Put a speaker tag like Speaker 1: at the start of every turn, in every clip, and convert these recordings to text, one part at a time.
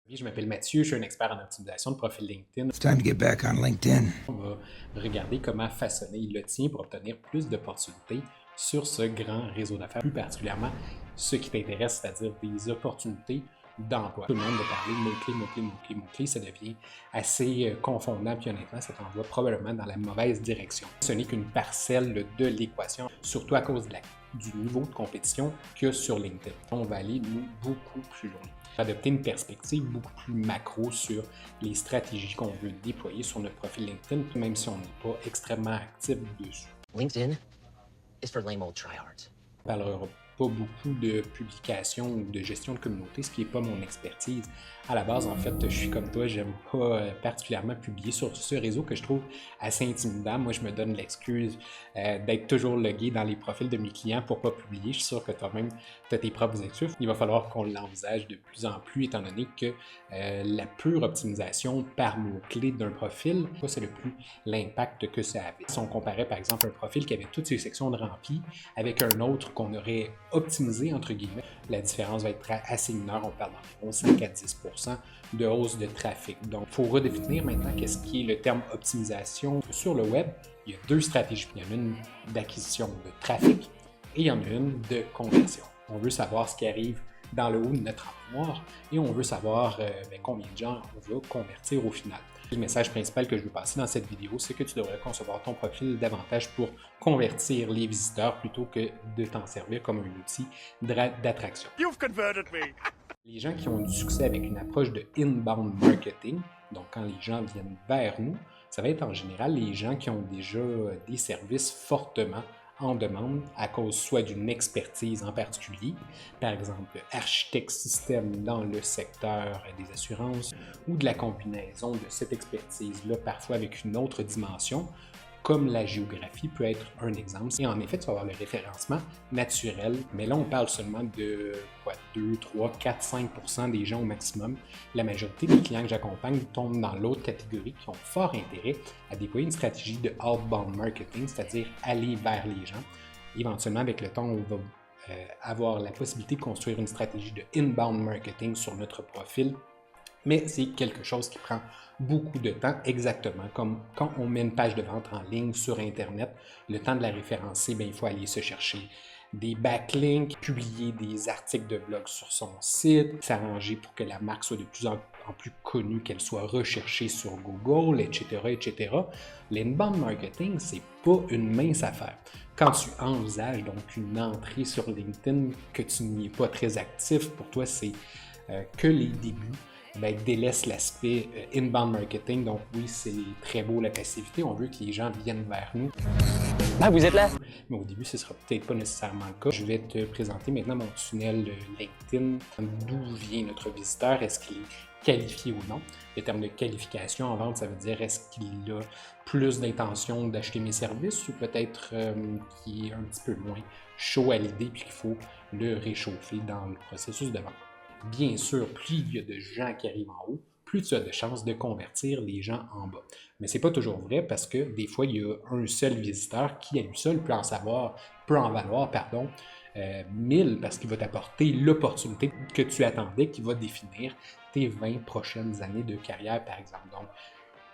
Speaker 1: Je m'appelle Mathieu, je suis un expert en optimisation de profil LinkedIn.
Speaker 2: It's time to get back on LinkedIn.
Speaker 1: On va regarder comment façonner le tien pour obtenir plus d'opportunités sur ce grand réseau d'affaires, plus particulièrement ce qui t'intéresse, c'est-à-dire des opportunités d'emploi. Tout le monde va parler mots-clés, mots-clés, mots-clés, mots-clés, ça devient assez confondant, puis honnêtement, ça t'envoie probablement dans la mauvaise direction. Ce n'est qu'une parcelle de l'équation, surtout à cause du niveau de compétition qu'il y a sur LinkedIn. On va aller, nous, beaucoup plus loin. Adopter une perspective beaucoup plus macro sur les stratégies qu'on veut déployer sur notre profil LinkedIn, même si on n'est pas extrêmement actif dessus.
Speaker 3: LinkedIn is for lame old tryhards.
Speaker 1: On ne parlera pas beaucoup de publication ou de gestion de communauté, ce qui n'est pas mon expertise. À la base, en fait, je suis comme toi, j'aime pas particulièrement publier sur ce réseau que je trouve assez intimidant. Moi, je me donne l'excuse d'être toujours logué dans les profils de mes clients pour pas publier. Je suis sûr que toi-même, tu as tes propres excuses. Il va falloir qu'on l'envisage de plus en plus, étant donné que la pure optimisation par mot-clé d'un profil, c'est le plus l'impact que ça avait. Si on comparait, par exemple, un profil qui avait toutes ses sections de remplies avec un autre qu'on aurait optimisé, entre guillemets, la différence va être assez mineure. On parle d'environ 5 à 10 de hausse de trafic. Donc, il faut redéfinir maintenant qu'est-ce qui est le terme optimisation. Sur le web, il y a deux stratégies. Il y en a une d'acquisition de trafic et il y en a une de conversion. On veut savoir ce qui arrive dans le haut de notre armoire et on veut savoir combien de gens on va convertir au final. Le message principal que je veux passer dans cette vidéo, c'est que tu devrais concevoir ton profil davantage pour convertir les visiteurs plutôt que de t'en servir comme un outil d'attraction.
Speaker 4: You've converted me.
Speaker 1: Les gens qui ont du succès avec une approche de inbound marketing, donc quand les gens viennent vers nous, ça va être en général les gens qui ont déjà des services fortement en demande à cause soit d'une expertise en particulier, par exemple architecte système dans le secteur des assurances, ou de la combinaison de cette expertise-là parfois avec une autre dimension, comme la géographie peut être un exemple. Et en effet, tu vas avoir le référencement naturel, mais là, on parle seulement de 2, 3, 4, 5% des gens au maximum. La majorité des clients que j'accompagne tombent dans l'autre catégorie qui ont fort intérêt à déployer une stratégie de outbound marketing, c'est-à-dire aller vers les gens. Éventuellement, avec le temps, on va avoir la possibilité de construire une stratégie de inbound marketing sur notre profil. Mais c'est quelque chose qui prend beaucoup de temps, exactement comme quand on met une page de vente en ligne sur Internet. Le temps de la référencer, il faut aller se chercher des backlinks, publier des articles de blog sur son site, s'arranger pour que la marque soit de plus en plus connue, qu'elle soit recherchée sur Google, etc., etc. L'inbound marketing, c'est pas une mince affaire. Quand tu envisages donc une entrée sur LinkedIn, que tu n'y es pas très actif, pour toi, c'est que les débuts. Délaisse l'aspect inbound marketing. Donc oui, c'est très beau la passivité. On veut que les gens viennent vers nous.
Speaker 3: Ah, vous êtes là?
Speaker 1: Mais au début, ce ne sera peut-être pas nécessairement le cas. Je vais te présenter maintenant mon tunnel LinkedIn. D'où vient notre visiteur? Est-ce qu'il est qualifié ou non? Le terme de qualification en vente, ça veut dire est-ce qu'il a plus d'intention d'acheter mes services ou peut-être qu'il est un petit peu moins chaud à l'idée puis qu'il faut le réchauffer dans le processus de vente. Bien sûr, plus il y a de gens qui arrivent en haut, plus tu as de chances de convertir les gens en bas. Mais ce n'est pas toujours vrai parce que des fois, il y a un seul visiteur qui, à lui seul, peut en valoir 1000 parce qu'il va t'apporter l'opportunité que tu attendais qui va définir tes 20 prochaines années de carrière, par exemple. Donc,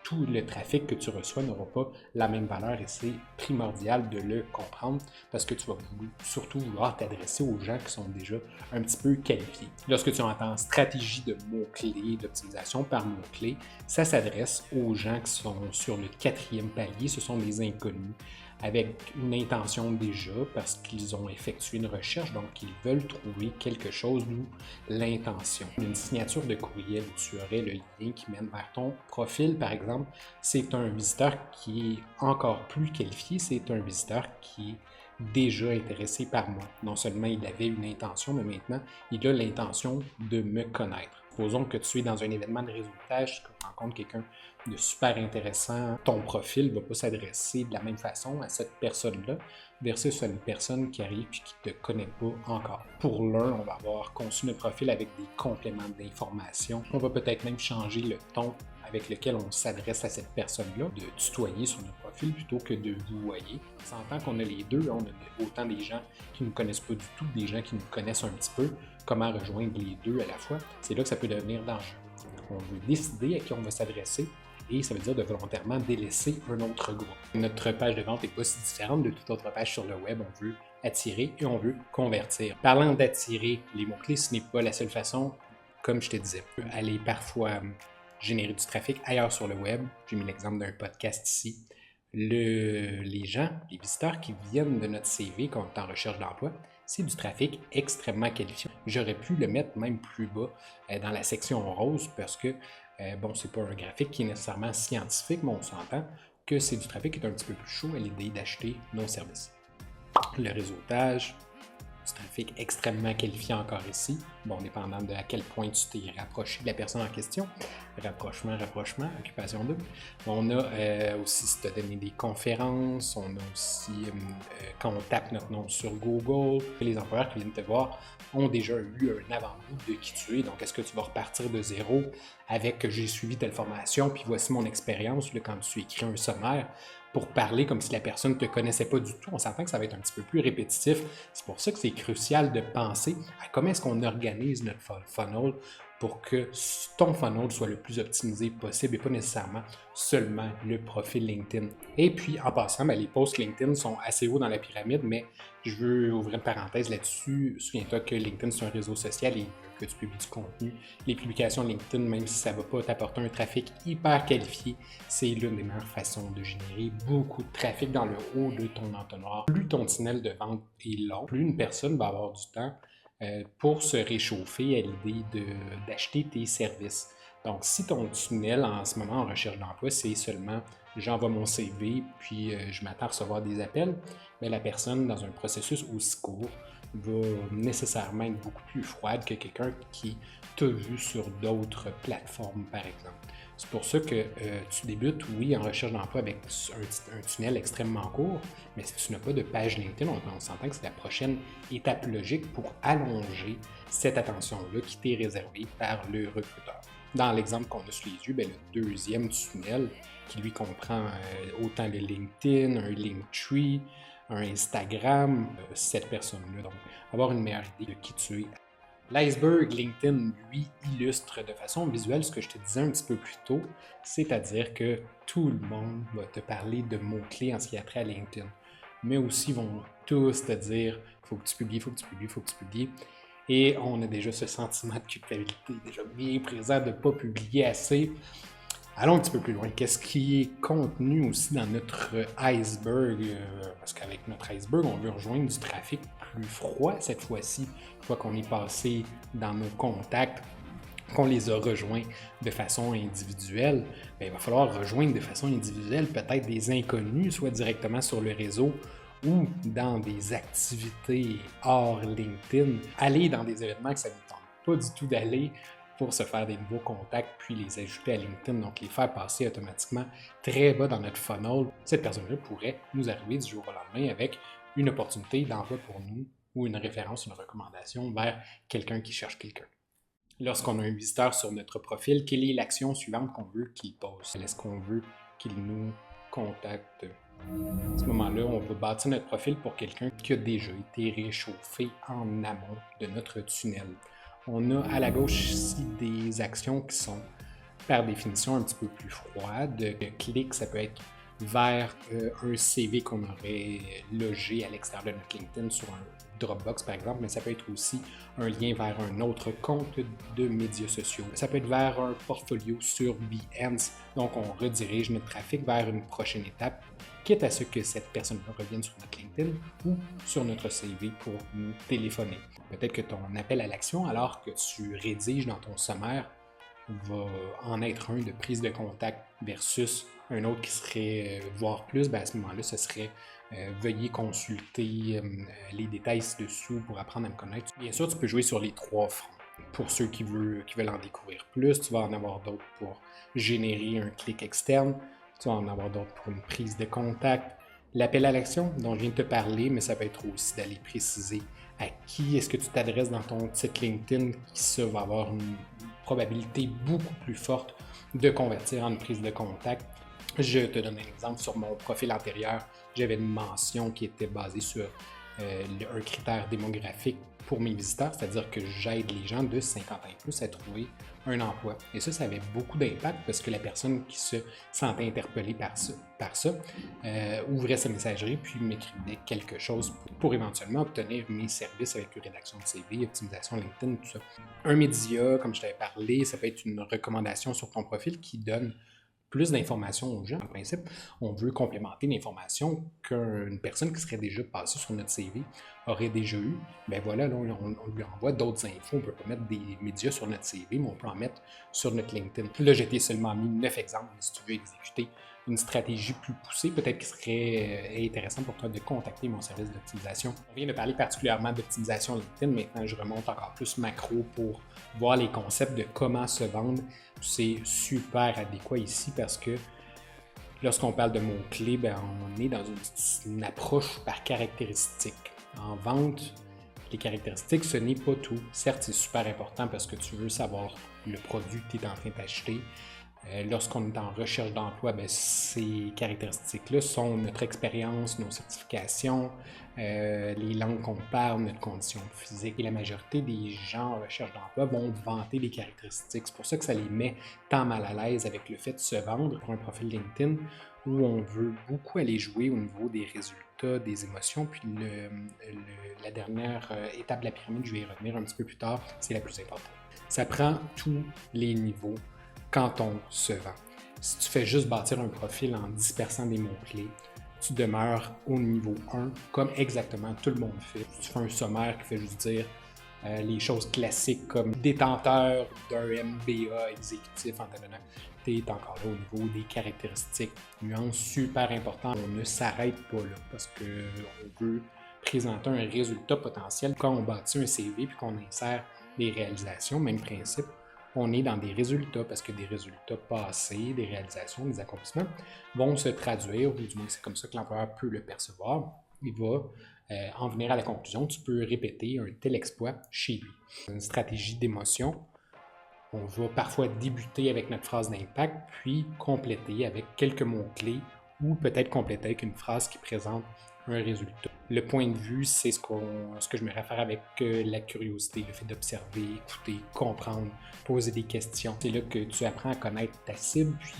Speaker 1: tout le trafic que tu reçois n'aura pas la même valeur et c'est primordial de le comprendre parce que tu vas surtout vouloir t'adresser aux gens qui sont déjà un petit peu qualifiés. Lorsque tu entends stratégie de mots-clés, d'optimisation par mots-clés, ça s'adresse aux gens qui sont sur le 4e palier, ce sont des inconnus avec une intention déjà parce qu'ils ont effectué une recherche, donc ils veulent trouver quelque chose, d'où l'intention. Une signature de courriel où tu aurais le lien qui mène vers ton profil, par exemple, c'est un visiteur qui est encore plus qualifié, c'est un visiteur qui est déjà intéressé par moi. Non seulement il avait une intention, mais maintenant il a l'intention de me connaître. Supposons que tu es dans un événement de réseautage, que tu rencontres quelqu'un de super intéressant, ton profil ne va pas s'adresser de la même façon à cette personne-là versus à une personne qui arrive et qui ne te connaît pas encore. Pour l'un, on va avoir conçu notre profil avec des compléments d'information. On va peut-être même changer le ton avec lequel on s'adresse à cette personne-là, de tutoyer sur notre profil plutôt que de vouvoyer. On s'entend qu'on a les deux, on a autant des gens qui ne nous connaissent pas du tout, des gens qui nous connaissent un petit peu. Comment rejoindre les deux à la fois, c'est là que ça peut devenir dangereux. on veut décider à qui on va s'adresser et ça veut dire de volontairement délaisser un autre groupe. Notre page de vente n'est pas si différente de toute autre page sur le web. On veut attirer et on veut convertir. Parlant d'attirer les mots-clés, ce n'est pas la seule façon, comme je te disais. On peut aller parfois générer du trafic ailleurs sur le web. J'ai mis l'exemple d'un podcast ici. Les gens, les visiteurs qui viennent de notre CV quand on est en recherche d'emploi, c'est du trafic extrêmement qualifié. J'aurais pu le mettre même plus bas dans la section rose parce que, c'est pas un graphique qui est nécessairement scientifique, mais on s'entend que c'est du trafic qui est un petit peu plus chaud à l'idée d'acheter nos services. Le réseautage, du trafic extrêmement qualifié encore ici. Dépendant de à quel point tu t'es rapproché de la personne en question. Rapprochement, occupation double. On a aussi, si tu as donné des conférences, on a aussi, quand on tape notre nom sur Google, les employeurs qui viennent te voir ont déjà eu un avant-goût de qui tu es. Donc, est-ce que tu vas repartir de zéro avec « j'ai suivi telle formation, puis voici mon expérience » quand tu écris un sommaire pour parler comme si la personne ne te connaissait pas du tout. On s'entend que ça va être un petit peu plus répétitif. C'est pour ça que c'est crucial de penser à comment est-ce qu'on organise notre funnel pour que ton funnel soit le plus optimisé possible et pas nécessairement seulement le profil LinkedIn. Et puis, en passant, les posts LinkedIn sont assez hauts dans la pyramide, mais je veux ouvrir une parenthèse là-dessus. Souviens-toi que LinkedIn, c'est un réseau social et que tu publies du contenu. Les publications LinkedIn, même si ça ne va pas t'apporter un trafic hyper qualifié, c'est l'une des meilleures façons de générer beaucoup de trafic dans le haut de ton entonnoir. Plus ton tunnel de vente est long, plus une personne va avoir du temps pour se réchauffer à l'idée d'acheter tes services. Donc, si ton tunnel en ce moment en recherche d'emploi, c'est seulement j'envoie mon CV puis je m'attends à recevoir des appels, mais la personne dans un processus aussi court va nécessairement être beaucoup plus froide que quelqu'un qui t'a vu sur d'autres plateformes, par exemple. C'est pour ça que tu débutes, oui, en recherche d'emploi avec un tunnel extrêmement court, mais si tu n'as pas de page LinkedIn, on s'entend que c'est la prochaine étape logique pour allonger cette attention-là qui t'est réservée par le recruteur. Dans l'exemple qu'on a sous les yeux, le deuxième tunnel qui lui comprend autant le LinkedIn, un Linktree, un Instagram, cette personne-là. Donc, avoir une meilleure idée de qui tu es. L'iceberg LinkedIn, lui, illustre de façon visuelle ce que je te disais un petit peu plus tôt, c'est-à-dire que tout le monde va te parler de mots-clés en ce qui a trait à LinkedIn, mais aussi vont tous te dire « faut que tu publies, faut que tu publies, faut que tu publies ». Et on a déjà ce sentiment de culpabilité déjà bien présent de ne pas publier assez. Allons un petit peu plus loin. Qu'est-ce qui est contenu aussi dans notre iceberg? Parce qu'avec notre iceberg, on veut rejoindre du trafic plus froid cette fois-ci. Une fois qu'on est passé dans nos contacts, qu'on les a rejoints de façon individuelle, il va falloir rejoindre de façon individuelle peut-être des inconnus, soit directement sur le réseau ou dans des activités hors LinkedIn. Aller dans des événements que ça ne tente pas du tout d'aller pour se faire des nouveaux contacts, puis les ajouter à LinkedIn, donc les faire passer automatiquement très bas dans notre funnel. Cette personne-là pourrait nous arriver du jour au lendemain avec une opportunité d'emploi pour nous ou une référence, une recommandation vers quelqu'un qui cherche quelqu'un. Lorsqu'on a un visiteur sur notre profil, quelle est l'action suivante qu'on veut qu'il pose? Est-ce qu'on veut qu'il nous contacte? À ce moment-là, on va bâtir notre profil pour quelqu'un qui a déjà été réchauffé en amont de notre tunnel. On a à la gauche ici des actions qui sont par définition un petit peu plus froides. Le clic, ça peut être vers un CV qu'on aurait logé à l'extérieur de notre LinkedIn sur un Dropbox par exemple, mais ça peut être aussi un lien vers un autre compte de médias sociaux. Ça peut être vers un portfolio sur Behance, donc on redirige notre trafic vers une prochaine étape, quitte à ce que cette personne-là revienne sur notre LinkedIn ou sur notre CV pour nous téléphoner. Peut-être que ton appel à l'action, alors que tu rédiges dans ton sommaire, va en être un de prise de contact versus un autre qui serait voir plus, à ce moment-là, ce serait veuillez consulter les détails ci-dessous pour apprendre à me connaître. Bien sûr, tu peux jouer sur les trois fronts. Pour ceux qui veulent en découvrir plus, tu vas en avoir d'autres pour générer un clic externe, tu vas en avoir d'autres pour une prise de contact. L'appel à l'action dont je viens de te parler, mais ça peut être aussi d'aller préciser à qui est-ce que tu t'adresses dans ton titre LinkedIn, qui ça va avoir une probabilité beaucoup plus forte de convertir en une prise de contact. Je te donne un exemple. Sur mon profil antérieur, j'avais une mention qui était basée sur un critère démographique pour mes visiteurs, c'est-à-dire que j'aide les gens de 50 ans et plus à trouver un emploi. Et ça avait beaucoup d'impact parce que la personne qui se sentait interpellée par ça ouvrait sa messagerie puis m'écrivait quelque chose pour éventuellement obtenir mes services avec une rédaction de CV, optimisation LinkedIn, tout ça. Un média, comme je t'avais parlé, ça peut être une recommandation sur ton profil qui donne plus d'informations aux gens. En principe, on veut complémenter l'information qu'une personne qui serait déjà passée sur notre CV aurait déjà eu. Ben voilà, là, on lui envoie d'autres infos. On ne peut pas mettre des médias sur notre CV, mais on peut en mettre sur notre LinkedIn. Là, j'ai seulement mis 9 exemples, mais si tu veux exécuter une stratégie plus poussée, peut-être qu'il serait intéressant pour toi de contacter mon service d'optimisation. On vient de parler particulièrement d'optimisation LinkedIn. Maintenant, je remonte encore plus macro pour voir les concepts de comment se vendre. C'est super adéquat ici parce que lorsqu'on parle de mots-clés, ben, on est dans une approche par caractéristiques. En vente, les caractéristiques, ce n'est pas tout. Certes, c'est super important parce que tu veux savoir le produit que tu es en train d'acheter. Lorsqu'on est en recherche d'emploi, ben, ces caractéristiques-là sont notre expérience, nos certifications, les langues qu'on parle, notre condition physique. Et la majorité des gens en recherche d'emploi vont vanter les caractéristiques. C'est pour ça que ça les met tant mal à l'aise avec le fait de se vendre pour un profil LinkedIn où on veut beaucoup aller jouer au niveau des résultats, des émotions. Puis la dernière étape de la pyramide, je vais y revenir un petit peu plus tard, c'est la plus importante. Ça prend tous les niveaux quand on se vend. Si tu fais juste bâtir un profil en dispersant des mots-clés, tu demeures au niveau 1, comme exactement tout le monde fait. Tu fais un sommaire qui fait juste dire les choses classiques comme détenteur d'un MBA exécutif en t'adonnant. Tu es encore là au niveau des caractéristiques. Nuance super importante, on ne s'arrête pas là parce qu'on veut présenter un résultat potentiel. Quand on bâtit un CV puis qu'on insère des réalisations, même principe, on est dans des résultats parce que des résultats passés, des réalisations, des accomplissements vont se traduire, ou du moins c'est comme ça que l'employeur peut le percevoir. Il va en venir à la conclusion, tu peux répéter un tel exploit chez lui. Une stratégie d'émotion, on va parfois débuter avec notre phrase d'impact, puis compléter avec quelques mots-clés ou peut-être compléter avec une phrase qui présente un résultat. Le point de vue, c'est ce que je me réfère avec la curiosité, le fait d'observer, écouter, comprendre, poser des questions. C'est là que tu apprends à connaître ta cible, puis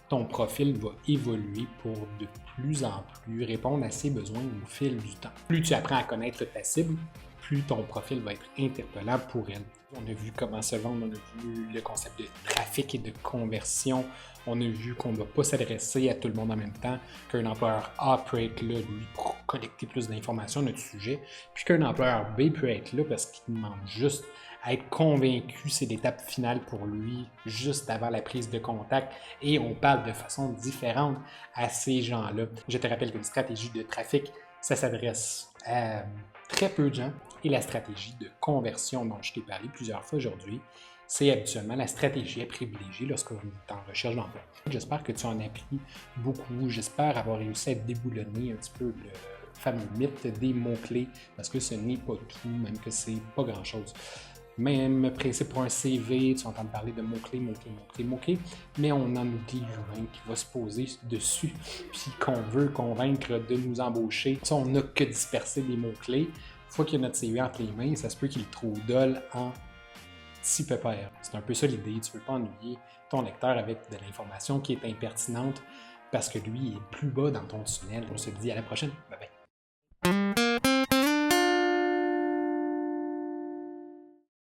Speaker 1: ton profil va évoluer pour de plus en plus répondre à ses besoins au fil du temps. Plus tu apprends à connaître ta cible, plus ton profil va être interpellant pour elle. On a vu comment se vendre, on a vu le concept de trafic et de conversion, on a vu qu'on ne doit pas s'adresser à tout le monde en même temps, qu'un employeur A peut être là, lui, pour collecter plus d'informations à notre sujet, puis qu'un employeur B peut être là parce qu'il demande juste à être convaincu, c'est l'étape finale pour lui, juste avant la prise de contact, et on parle de façon différente à ces gens-là. Je te rappelle qu'une stratégie de trafic, ça s'adresse à très peu de gens, et la stratégie de conversion dont je t'ai parlé plusieurs fois aujourd'hui, c'est habituellement la stratégie à privilégier lorsqu'on est en recherche d'emploi. J'espère que tu en as appris beaucoup, j'espère avoir réussi à déboulonner un petit peu le fameux mythe des mots-clés, parce que ce n'est pas tout, même que c'est pas grand-chose. Même principe pour un CV, tu entends parler de mots-clés, mots-clés, mots-clés, mots-clés, mais on en oublie l'humain qui va se poser dessus, puis qu'on veut convaincre de nous embaucher. Ça, on n'a que dispersé des mots-clés. Une fois qu'il y a notre CV entre les mains, ça se peut qu'il le trouve dol en petit pépère. C'est un peu ça l'idée, tu ne veux pas ennuyer ton lecteur avec de l'information qui est impertinente parce que lui est plus bas dans ton tunnel. On se dit à la prochaine. Bye bye.